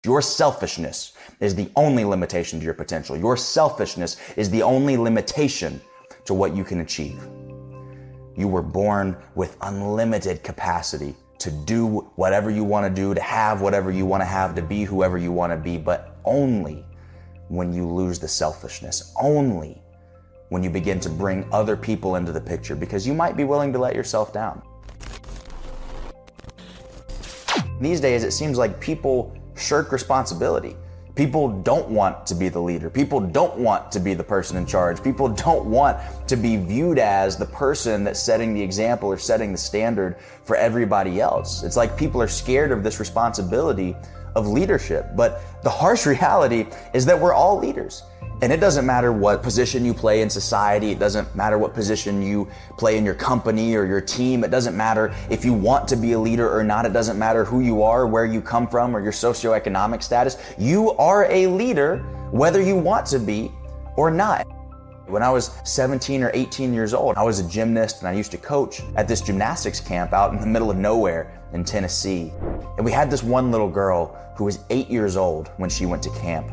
Your selfishness is the only limitation to your potential. Your selfishness is the only limitation to what you can achieve. You were born with unlimited capacity to do whatever you want to do, to have whatever you want to have, to be whoever you want to be, but only when you lose the selfishness, only when you begin to bring other people into the picture, because you might be willing to let yourself down. These days, it seems like people shirk responsibility. People don't want to be the leader. People don't want to be the person in charge. People don't want to be viewed as the person that's setting the example or setting the standard for everybody else. It's like people are scared of this responsibility of leadership. But the harsh reality is that we're all leaders. And it doesn't matter what position you play in society. It doesn't matter what position you play in your company or your team. It doesn't matter if you want to be a leader or not. It doesn't matter who you are, where you come from, or your socioeconomic status. You are a leader whether you want to be or not. When I was 17 or 18 years old, I was a gymnast and I used to coach at this gymnastics camp out in the middle of nowhere in Tennessee. And we had this one little girl who was 8 years old when she went to camp.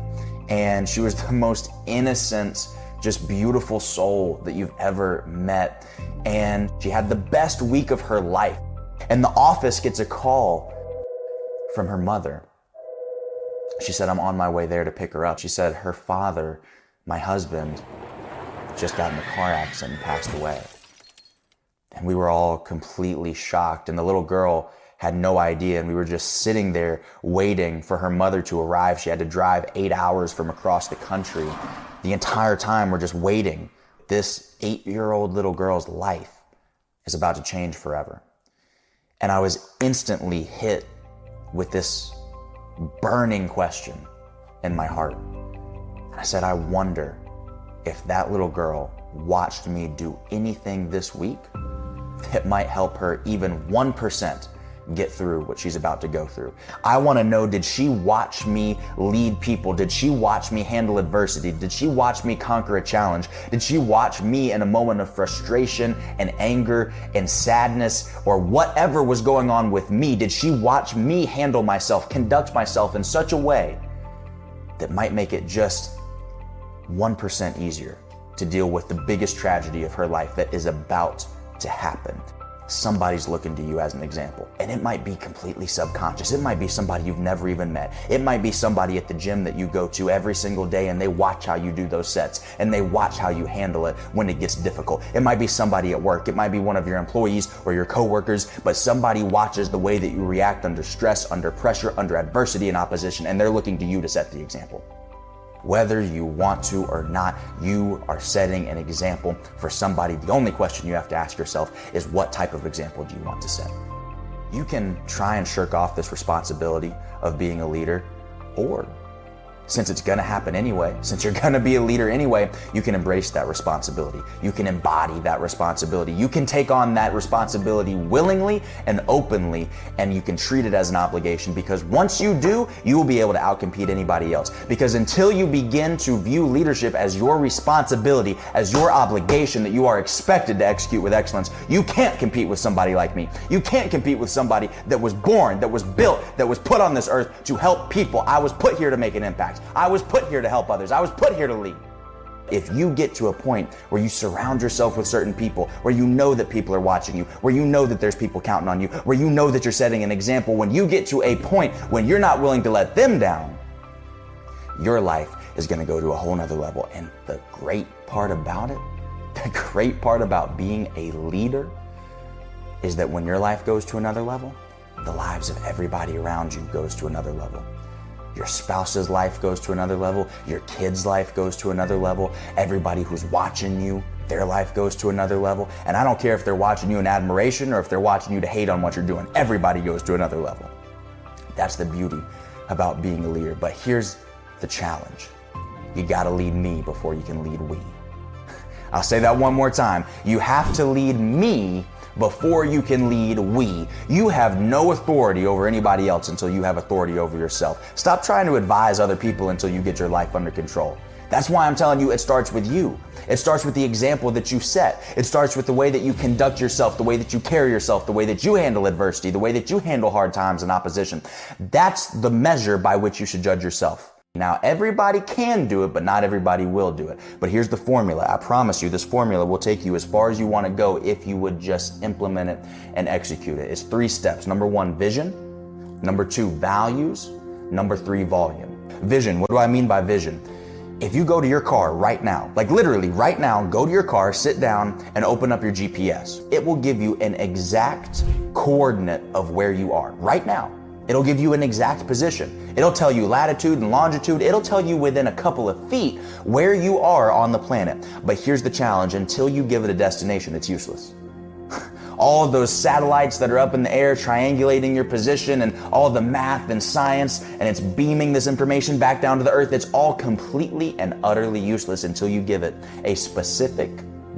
And she was the most innocent, just beautiful soul that you've ever met. And she had the best week of her life. And the office gets a call from her mother. She said, I'm on my way there to pick her up. She said her father, my husband, just got in a car accident and passed away. And we were all completely shocked. And the little girl had no idea, and we were just sitting there waiting for her mother to arrive. She had to drive 8 hours from across the country. The entire time we're just waiting. This 8-year-old little girl's life is about to change forever. And I was instantly hit with this burning question in my heart. And I said, I wonder if that little girl watched me do anything this week that might help her even 1% get through what she's about to go through. I want to know, did she watch me lead people? Did she watch me handle adversity? Did she watch me conquer a challenge? Did she watch me in a moment of frustration and anger and sadness or whatever was going on with me? Did she watch me handle myself, conduct myself in such a way that might make it just 1% easier to deal with the biggest tragedy of her life that is about to happen? Somebody's looking to you as an example. And it might be completely subconscious. It might be somebody you've never even met. It might be somebody at the gym that you go to every single day and they watch how you do those sets and they watch how you handle it when it gets difficult. It might be somebody at work. It might be one of your employees or your coworkers, but somebody watches the way that you react under stress, under pressure, under adversity and opposition, and they're looking to you to set the example. Whether you want to or not, you are setting an example for somebody. The only question you have to ask yourself is, what type of example do you want to set? You can try and shirk off this responsibility of being a leader, or since it's going to happen anyway, since you're going to be a leader anyway, you can embrace that responsibility. You can embody that responsibility. You can take on that responsibility willingly and openly, and you can treat it as an obligation, because once you do, you will be able to outcompete anybody else. Because until you begin to view leadership as your responsibility, as your obligation that you are expected to execute with excellence, you can't compete with somebody like me. You can't compete with somebody that was born, that was built, that was put on this earth to help people. I was put here to make an impact. I was put here to help others. I was put here to lead. If you get to a point where you surround yourself with certain people, where you know that people are watching you, where you know that there's people counting on you, where you know that you're setting an example, when you get to a point when you're not willing to let them down, your life is going to go to a whole nother level. And the great part about it, the great part about being a leader, is that when your life goes to another level, the lives of everybody around you goes to another level. Your spouse's life goes to another level. Your kid's life goes to another level. Everybody who's watching you, their life goes to another level. And I don't care if they're watching you in admiration or if they're watching you to hate on what you're doing. Everybody goes to another level. That's the beauty about being a leader. But here's the challenge. You gotta lead me before you can lead we. I'll say that one more time. You have to lead me before you can lead we. You have no authority over anybody else until you have authority over yourself. Stop trying to advise other people until you get your life under control. That's why I'm telling you it starts with you. It starts with the example that you set. It starts with the way that you conduct yourself, the way that you carry yourself, the way that you handle adversity, the way that you handle hard times and opposition. That's the measure by which you should judge yourself. Now, everybody can do it, but not everybody will do it. But here's the formula. I promise you, this formula will take you as far as you want to go if you would just implement it and execute it. It's 3 steps. Number 1, vision. Number 2, values. Number 3, volume. Vision. What do I mean by vision? If you go to your car right now, like literally right now, go to your car, sit down, and open up your GPS. It will give you an exact coordinate of where you are right now. It'll give you an exact position. It'll tell you latitude and longitude. It'll tell you within a couple of feet where you are on the planet. But here's the challenge. Until you give it a destination, it's useless. All of those satellites that are up in the air triangulating your position and all the math and science, and it's beaming this information back down to the earth, it's all completely and utterly useless until you give it a specific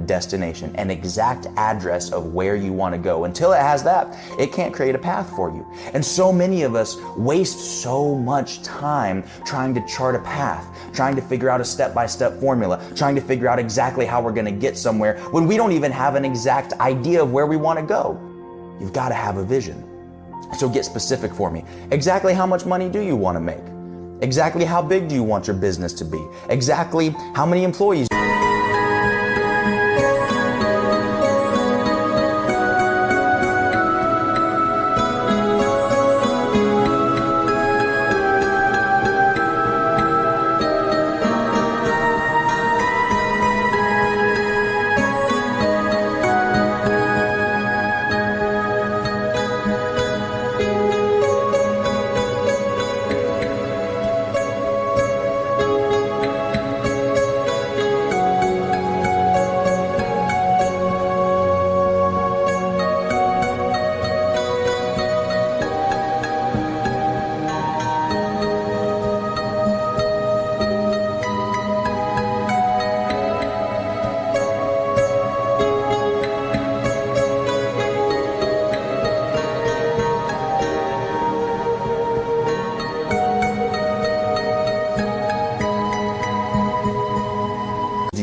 destination, an exact address of where you want to go. Until it has that, it can't create a path for you. And so many of us waste so much time trying to chart a path, trying to figure out a step-by-step formula, trying to figure out exactly how we're going to get somewhere when we don't even have an exact idea of where we want to go. You've got to have a vision. So get specific for me. Exactly how much money do you want to make? Exactly how big do you want your business to be? Exactly how many employees?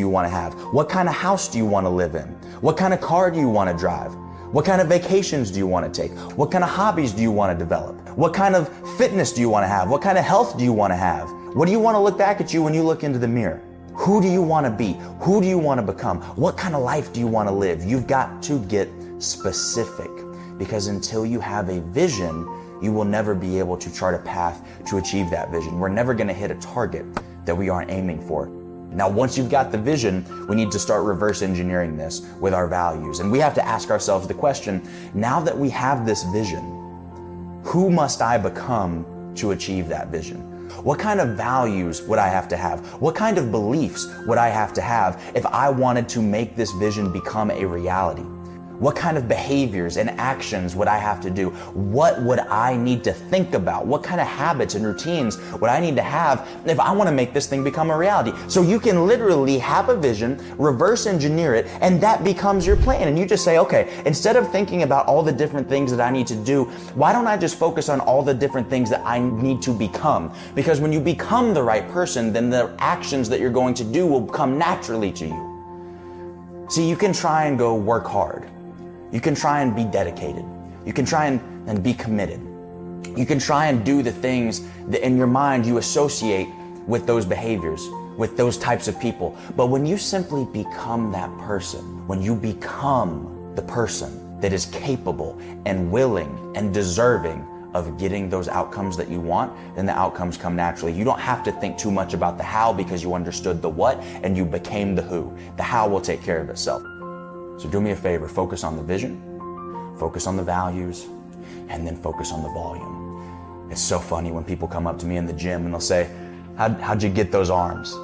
Want to have? What kind of house do you want to live in? What kind of car do you want to drive? What kind of vacations do you want to take? What kind of hobbies do you want to develop? What kind of fitness do you want to have? What kind of health do you want to have? What do you want to look back at you when you look into the mirror? Who do you want to be? Who do you want to become? What kind of life do you want to live? You've got to get specific, because until you have a vision, you will never be able to chart a path to achieve that vision. We're never going to hit a target that we aren't aiming for. Now, once you've got the vision, we need to start reverse engineering this with our values. And we have to ask ourselves the question, now that we have this vision, who must I become to achieve that vision? What kind of values would I have to have? What kind of beliefs would I have to have if I wanted to make this vision become a reality? What kind of behaviors and actions would I have to do? What would I need to think about? What kind of habits and routines would I need to have if I want to make this thing become a reality? So you can literally have a vision, reverse engineer it, and that becomes your plan. And you just say, okay, instead of thinking about all the different things that I need to do, why don't I just focus on all the different things that I need to become? Because when you become the right person, then the actions that you're going to do will come naturally to you. See, you can try and go work hard. You can try and be dedicated. You can try and be committed. You can try and do the things that in your mind you associate with those behaviors, with those types of people. But when you simply become that person, when you become the person that is capable and willing and deserving of getting those outcomes that you want, then the outcomes come naturally. You don't have to think too much about the how, because you understood the what and you became the who. The how will take care of itself. So do me a favor, focus on the vision, focus on the values, and then focus on the volume. It's so funny when people come up to me in the gym and they'll say, how'd you get those arms?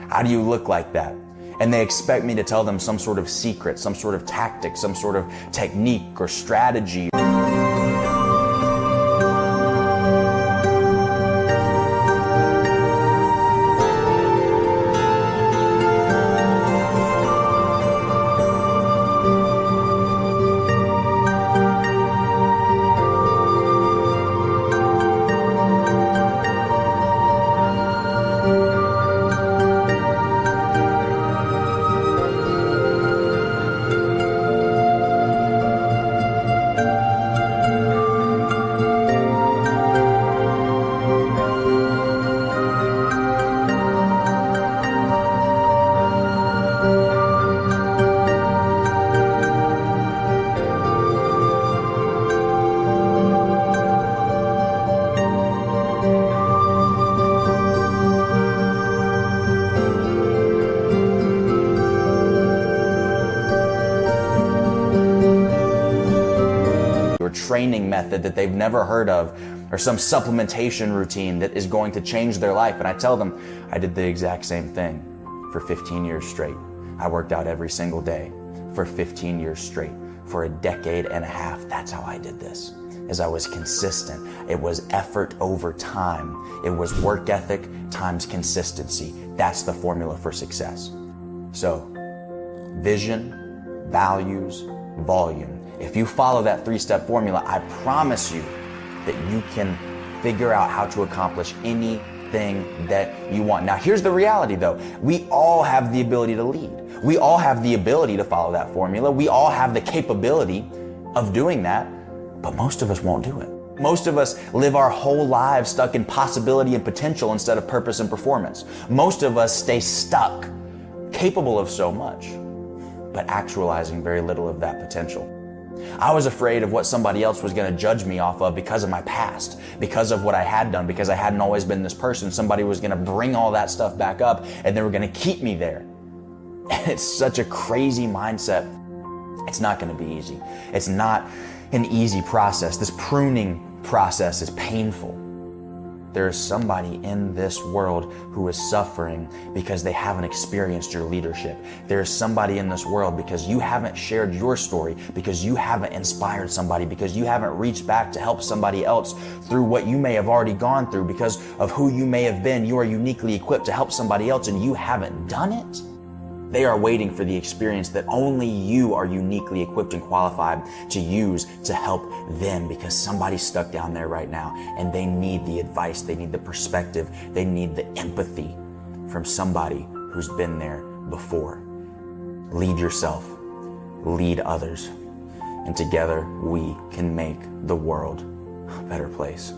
How do you look like that? And they expect me to tell them some sort of secret, some sort of tactic, some sort of technique or strategy. training method that they've never heard of, or some supplementation routine that is going to change their life. And I tell them, I did the exact same thing for 15 years straight. I worked out every single day for 15 years straight, for a decade and a half. That's how I did this, as I was consistent. It was effort over time. It was work ethic times consistency. That's the formula for success. So, vision, values, volume. If you follow that 3-step formula, I promise you that you can figure out how to accomplish anything that you want. Now, here's the reality though. We all have the ability to lead. We all have the ability to follow that formula. We all have the capability of doing that, but most of us won't do it. Most of us live our whole lives stuck in possibility and potential instead of purpose and performance. Most of us stay stuck, capable of so much, but actualizing very little of that potential. I was afraid of what somebody else was going to judge me off of because of my past, because of what I had done, because I hadn't always been this person. Somebody was going to bring all that stuff back up and they were going to keep me there. And it's such a crazy mindset. It's not going to be easy. It's not an easy process. This pruning process is painful. There is somebody in this world who is suffering because they haven't experienced your leadership. There is somebody in this world because you haven't shared your story, because you haven't inspired somebody, because you haven't reached back to help somebody else through what you may have already gone through, because of who you may have been. You are uniquely equipped to help somebody else and you haven't done it. They are waiting for the experience that only you are uniquely equipped and qualified to use to help them, because somebody's stuck down there right now and they need the advice, they need the perspective, they need the empathy from somebody who's been there before. Lead yourself, lead others, and together we can make the world a better place.